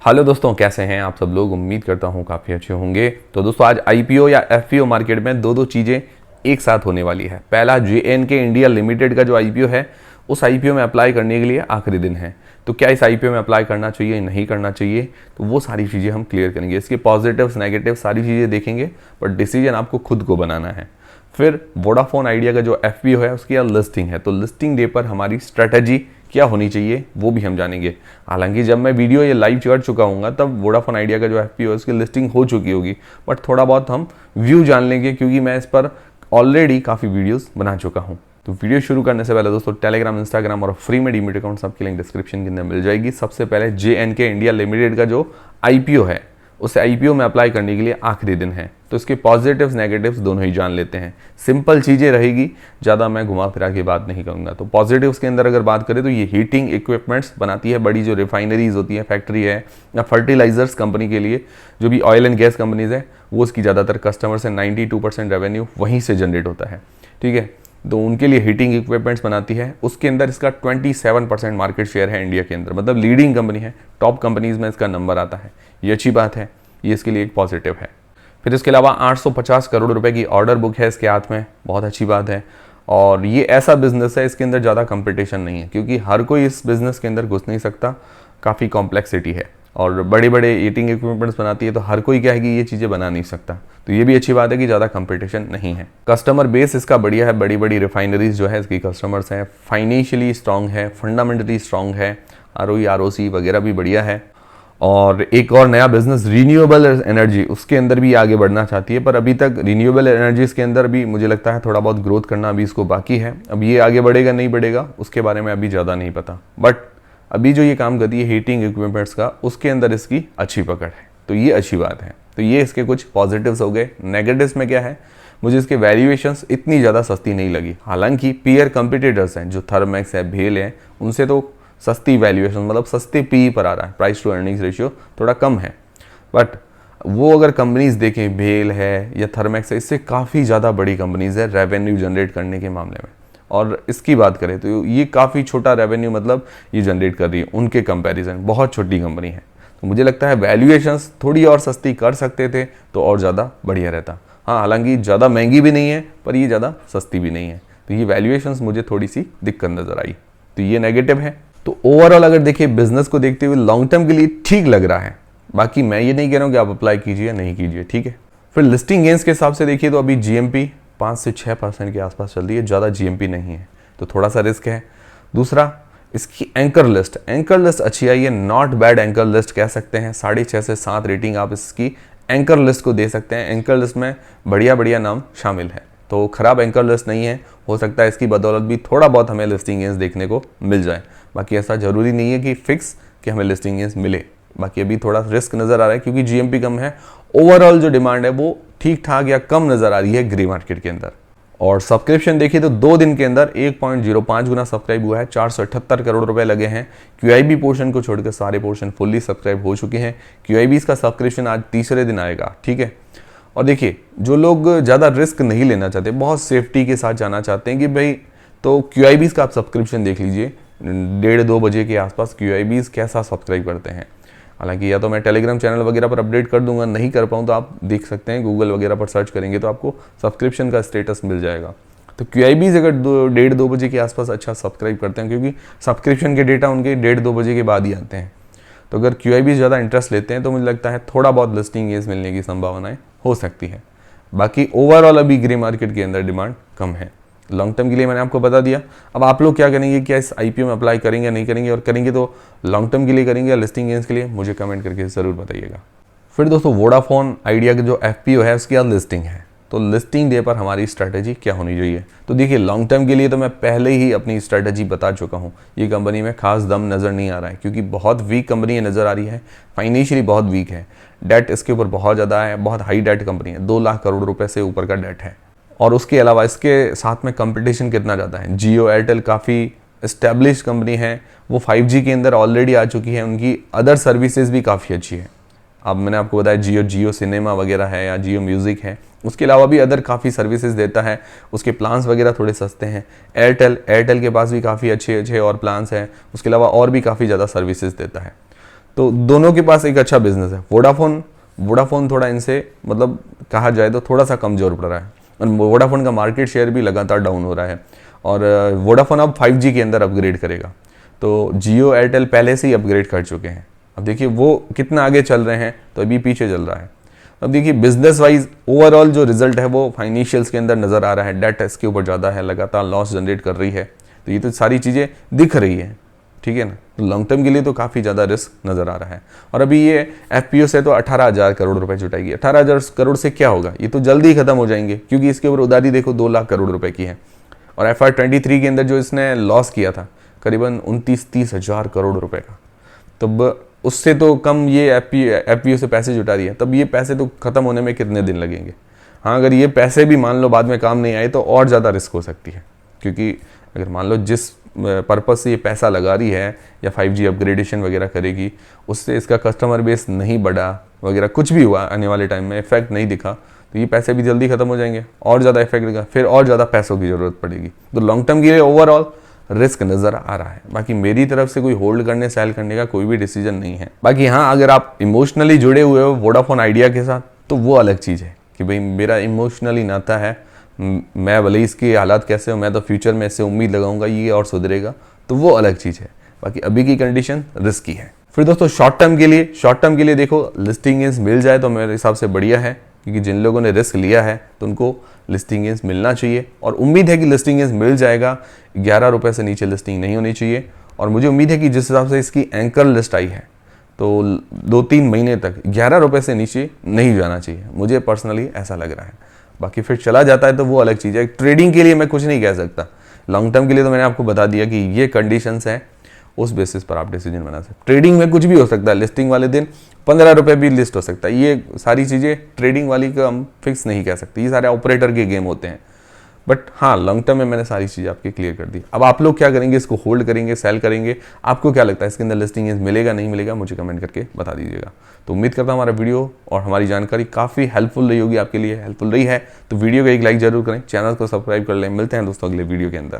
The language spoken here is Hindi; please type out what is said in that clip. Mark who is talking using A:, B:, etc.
A: हेलो दोस्तों, कैसे हैं आप सब लोग। उम्मीद करता हूं काफ़ी अच्छे होंगे। तो दोस्तों आज आईपीओ या एफपीओ मार्केट में दो चीज़ें एक साथ होने वाली है। पहला JNK इंडिया लिमिटेड का जो आईपीओ है, उस आईपीओ में अप्लाई करने के लिए आखिरी दिन है। तो क्या इस आईपीओ में अप्लाई करना चाहिए, नहीं करना चाहिए, तो वो सारी चीज़ें हम क्लियर करेंगे। इसके पॉजिटिव्स नेगेटिव सारी चीज़ें देखेंगे, पर डिसीजन आपको खुद को बनाना है। फिर वोडाफोन आइडिया का जो एफपीओ है उसकी लिस्टिंग है, तो लिस्टिंग डे पर हमारी स्ट्रेटजी क्या होनी चाहिए वो भी हम जानेंगे। हालांकि जब मैं वीडियो ये लाइव कर चुका हूँ तब वोडाफोन आइडिया का जो एफपीओ है उसकी लिस्टिंग हो चुकी होगी, बट थोड़ा बहुत हम व्यू जान लेंगे क्योंकि मैं इस पर ऑलरेडी काफ़ी वीडियोस बना चुका हूँ। तो वीडियो शुरू करने से पहले दोस्तों टेलीग्राम, इंस्टाग्राम और फ्री में डीमेट अकाउंट सबकी लिंक डिस्क्रिप्शन के अंदर मिल जाएगी। सबसे पहले JNK इंडिया लिमिटेड का जो आईपीओ है उस आईपीओ में अप्लाई करने के लिए आखिरी दिन है, तो इसके पॉजिटिव्स नेगेटिव्स दोनों ही जान लेते हैं। सिंपल चीज़ें रहेगी, ज़्यादा मैं घुमा फिरा के बात नहीं करूँगा। तो पॉजिटिव्स के अंदर अगर बात करें तो ये हीटिंग इक्विपमेंट्स बनाती है, बड़ी जो रिफाइनरीज होती है, फैक्ट्री है या फर्टिलाइजर्स कंपनी के लिए, जो भी ऑयल एंड गैस कंपनीज है वो उसकी ज़्यादातर कस्टमर से 92% रेवेन्यू वहीं से जनरेट होता है। ठीक है, तो उनके लिए हीटिंग इक्विपमेंट्स बनाती है। उसके अंदर इसका 27% मार्केट शेयर है इंडिया के अंदर, मतलब लीडिंग कंपनी है, टॉप कंपनीज में इसका नंबर आता है। ये अच्छी बात है, ये इसके लिए एक पॉजिटिव है। फिर इसके अलावा 850 करोड़ रुपए की ऑर्डर बुक है इसके हाथ में, बहुत अच्छी बात है। और ये ऐसा बिजनेस है इसके अंदर ज़्यादा कंपटीशन नहीं है, क्योंकि हर कोई इस बिजनेस के अंदर घुस नहीं सकता, काफ़ी कॉम्प्लेक्सिटी है। और बड़े बड़े हीटिंग इक्विपमेंट्स बनाती है, तो हर कोई क्या है कि ये चीज़ें बना नहीं सकता। तो ये भी अच्छी बात है कि ज़्यादा कंपटीशन नहीं है। कस्टमर बेस इसका बढ़िया है, बड़ी बड़ी रिफाइनरीज जो है इसकी कस्टमर्स हैं। फाइनेंशियली स्ट्रांग है, फंडामेंटली स्ट्रांग है, ROE ROC वगैरह भी बढ़िया है। और एक और नया बिजनेस रीन्यूएबल एनर्जी, उसके अंदर भी आगे बढ़ना चाहती है, पर अभी तक रीन्यूएबल एनर्जीज के अंदर भी मुझे लगता है थोड़ा बहुत ग्रोथ करना अभी इसको बाकी है। अब ये आगे बढ़ेगा नहीं बढ़ेगा उसके बारे में अभी ज़्यादा नहीं पता, बट अभी जो ये काम करती है हीटिंग इक्विपमेंट्स का, उसके अंदर इसकी अच्छी पकड़ है, तो ये अच्छी बात है। तो ये इसके कुछ पॉजिटिव्स हो गए। नेगेटिव्स में क्या है, मुझे इसके वैल्यूएशंस इतनी ज़्यादा सस्ती नहीं लगी। हालांकि पीयर कंपिटिटर्स हैं जो थर्मैक्स है, भेल है, उनसे तो सस्ती वैल्यूएशन, मतलब सस्ते पी पर आ रहा है, प्राइस टू अर्निंग्स रेशियो थोड़ा कम है। बट वो अगर कंपनीज देखें, भेल है या थर्मैक्स है, इससे काफ़ी ज़्यादा बड़ी कंपनीज है रेवेन्यू जनरेट करने के मामले में। और इसकी बात करें तो ये काफ़ी छोटा रेवेन्यू मतलब ये जनरेट कर रही है, उनके कंपैरिजन बहुत छोटी कंपनी है। तो मुझे लगता है वैल्यूएशंस थोड़ी और सस्ती कर सकते थे तो और ज़्यादा बढ़िया रहता। हाँ, हालांकि ज़्यादा महंगी भी नहीं है पर ये ज़्यादा सस्ती भी नहीं है, तो ये वैल्यूएशंस मुझे थोड़ी सी दिक्कत नज़र आई, तो ये नेगेटिव है। तो ओवरऑल अगर देखिए बिजनेस को देखते हुए लॉन्ग टर्म के लिए ठीक लग रहा है। बाकी मैं ये नहीं कह रहा हूँ कि आप अप्लाई कीजिए या नहीं कीजिए, ठीक है। फिर लिस्टिंग गेंस के हिसाब से देखिए तो अभी GMP 5 से 6% के आसपास चल रही है, ज़्यादा GMP नहीं है, तो थोड़ा सा रिस्क है। दूसरा, इसकी एंकर लिस्ट अच्छी आई है, नॉट बैड एंकर लिस्ट कह सकते हैं। 6.5 से 7 रेटिंग आप इसकी एंकर लिस्ट को दे सकते हैं। एंकर लिस्ट में बढ़िया बढ़िया नाम शामिल है, तो खराब एंकर लिस्ट नहीं है। हो सकता है इसकी बदौलत भी थोड़ा बहुत हमें लिस्टिंग गेंस देखने को मिल जाए। बाकी ऐसा जरूरी नहीं है कि फिक्स कि हमें लिस्टिंग गेंस मिले। बाकी अभी थोड़ा रिस्क नज़र आ रहा है क्योंकि GMP कम है। ओवरऑल जो डिमांड है वो ठीक ठाक या कम नज़र आ रही है ग्रे मार्केट के अंदर। और सब्सक्रिप्शन देखिए तो 2 दिन के अंदर 1.05 गुना सब्सक्राइब हुआ है, 478 करोड़ रुपए लगे हैं। QIB पोर्शन को छोड़कर सारे पोर्शन फुल्ली सब्सक्राइब हो चुके हैं। QIB का सब्सक्रिप्शन आज तीसरे दिन आएगा, ठीक है। और देखिए जो लोग ज़्यादा रिस्क नहीं लेना चाहते, बहुत सेफ्टी के साथ जाना चाहते हैं कि भाई, तो QIB का आप सब्सक्रिप्शन देख लीजिए। 1:30-2 बजे के आसपास QIB कैसा सब्सक्राइब करते हैं। हालांकि या तो मैं टेलीग्राम चैनल वगैरह पर अपडेट कर दूंगा, नहीं कर पाऊँ तो आप देख सकते हैं, गूगल वगैरह पर सर्च करेंगे तो आपको सब्सक्रिप्शन का स्टेटस मिल जाएगा। तो QIB अगर 1:30-2 बजे के आसपास अच्छा सब्सक्राइब करते हैं, क्योंकि सब्सक्रिप्शन के डेटा उनके 1:30-2 बजे के बाद ही आते हैं, तो अगर QIB ज़्यादा इंटरेस्ट लेते हैं तो मुझे लगता है थोड़ा बहुत लिस्टिंग गेंस मिलने की संभावनाएं हो सकती है। बाकी ओवरऑल अभी ग्रे मार्केट के अंदर डिमांड कम है। लॉन्ग टर्म के लिए मैंने आपको बता दिया। अब आप लोग क्या करेंगे, क्या इस IPO में अप्लाई करेंगे या नहीं करेंगे, और करेंगे तो लॉन्ग टर्म के लिए करेंगे या लिस्टिंग गेंस के लिए, मुझे कमेंट करके ज़रूर बताइएगा। फिर दोस्तों वोडाफोन आइडिया का जो FPO है उसकी आज लिस्टिंग है, तो लिस्टिंग डे पर हमारी स्ट्रैटेजी क्या होनी चाहिए। तो देखिए लॉन्ग टर्म के लिए तो मैं पहले ही अपनी स्ट्रैटेजी बता चुका हूँ। ये कंपनी में खास दम नज़र नहीं आ रहा है क्योंकि बहुत वीक कंपनी नज़र आ रही है, फाइनेंशियली बहुत वीक है, डेट इसके ऊपर बहुत ज़्यादा है, बहुत हाई डेट कंपनी है, 2 लाख करोड़ रुपए से ऊपर का डेट है। और उसके अलावा इसके साथ में कंपटीशन कितना ज़्यादा है। जियो एयरटेल काफ़ी इस्टेब्लिश कंपनी है, वो 5G के अंदर ऑलरेडी आ चुकी है, उनकी अदर सर्विसेज भी काफ़ी अच्छी है। अब मैंने आपको बताया जियो सिनेमा वगैरह है या जियो म्यूज़िक है, उसके अलावा भी अदर काफ़ी सर्विसेज देता है, उसके प्लान्स वगैरह थोड़े सस्ते हैं। एयरटेल के पास भी काफ़ी अच्छे और प्लान्स हैं, उसके अलावा और भी काफ़ी ज़्यादा सर्विसेज देता है। तो दोनों के पास एक अच्छा बिजनेस है। वोडाफोन थोड़ा इनसे मतलब कहा जाए तो थोड़ा सा कमज़ोर पड़ रहा है, और वोडाफोन का मार्केट शेयर भी लगातार डाउन हो रहा है। और वोडाफोन अब 5G के अंदर अपग्रेड करेगा, तो जियो एयरटेल पहले से ही अपग्रेड कर चुके हैं। अब देखिए वो कितना आगे चल रहे हैं, तो अभी पीछे चल रहा है। अब देखिए बिजनेस वाइज ओवरऑल जो रिजल्ट है वो फाइनेंशियल्स के अंदर नज़र आ रहा है, डेट इसके ऊपर ज़्यादा है, लगातार लॉस जनरेट कर रही है, तो ये तो सारी चीज़ें दिख रही है, ठीक है ना। तो लॉन्ग टर्म के लिए तो काफ़ी ज़्यादा रिस्क नज़र आ रहा है। और अभी ये FPO से तो 18,000 करोड़ रुपए जुटाएगी। 18,000 करोड़ से क्या होगा, ये तो जल्दी ही खत्म हो जाएंगे, क्योंकि इसके ऊपर उधारी देखो 2 लाख करोड़ रुपए की है। और FY23 के अंदर जो इसने लॉस किया था करीबन 29-30 हज़ार करोड़ रुपए का, तब उससे तो कम ये FPO से पैसे जुटा रही है, तब ये पैसे तो ख़त्म होने में कितने दिन लगेंगे। हाँ, अगर ये पैसे भी मान लो बाद में काम नहीं आए तो और ज़्यादा रिस्क हो सकती है, क्योंकि अगर मान लो जिस पर्पज़ से ये पैसा लगा रही है या 5G अपग्रेडेशन वगैरह करेगी, उससे इसका कस्टमर बेस नहीं बढ़ा वगैरह, कुछ भी हुआ आने वाले टाइम में इफेक्ट नहीं दिखा, तो ये पैसे भी जल्दी खत्म हो जाएंगे, और ज़्यादा इफेक्ट दिखा, फिर और ज़्यादा पैसों की ज़रूरत पड़ेगी। तो लॉन्ग टर्म के लिए ओवरऑल रिस्क नज़र आ रहा है। बाकी मेरी तरफ से कोई होल्ड करने सेल करने का कोई भी डिसीजन नहीं है। बाकी हाँ, अगर आप इमोशनली जुड़े हुए हो वोडाफोन आइडिया के साथ, तो वो अलग चीज़ है कि भाई मेरा इमोशनली नाता है, मैं भले इसके हालात कैसे हो, मैं तो फ्यूचर में इससे उम्मीद लगाऊंगा ये और सुधरेगा, तो वो अलग चीज़ है। बाकी अभी की कंडीशन रिस्की है। फिर दोस्तों शॉर्ट टर्म के लिए देखो लिस्टिंग गेंस मिल जाए तो मेरे हिसाब से बढ़िया है, क्योंकि जिन लोगों ने रिस्क लिया है तो उनको लिस्टिंग गेंस मिलना चाहिए, और उम्मीद है कि लिस्टिंग गेंस मिल जाएगा। 11 रुपये से नीचे लिस्टिंग नहीं होनी चाहिए, और मुझे उम्मीद है कि जिस हिसाब से इसकी एंकर लिस्ट आई है तो 2-3 महीने तक 11 रुपये से नीचे नहीं जाना चाहिए, मुझे पर्सनली ऐसा लग रहा है। बाकी फिर चला जाता है तो वो अलग चीज़ है। ट्रेडिंग के लिए मैं कुछ नहीं कह सकता, लॉन्ग टर्म के लिए तो मैंने आपको बता दिया कि ये कंडीशंस हैं, उस बेसिस पर आप डिसीजन बना सकते। ट्रेडिंग में कुछ भी हो सकता है, लिस्टिंग वाले दिन 15 रुपये भी लिस्ट हो सकता है, ये सारी चीज़ें ट्रेडिंग वाली का हम फिक्स नहीं कह सकते, ये सारे ऑपरेटर के गेम होते हैं। बट हाँ, लॉन्ग टर्म में मैंने सारी चीज़ें आपकी क्लियर कर दी। अब आप लोग क्या करेंगे, इसको होल्ड करेंगे, सेल करेंगे, आपको क्या लगता है इसके अंदर लिस्टिंग मिलेगा नहीं मिलेगा, मुझे कमेंट करके बता दीजिएगा। तो उम्मीद करता हूँ हमारा वीडियो और हमारी जानकारी काफ़ी हेल्पफुल रही होगी, आपके लिए हेल्पफुल रही है तो वीडियो को एक लाइक जरूर करें, चैनल को सब्सक्राइब कर लें। मिलते हैं दोस्तों अगले वीडियो के अंदर।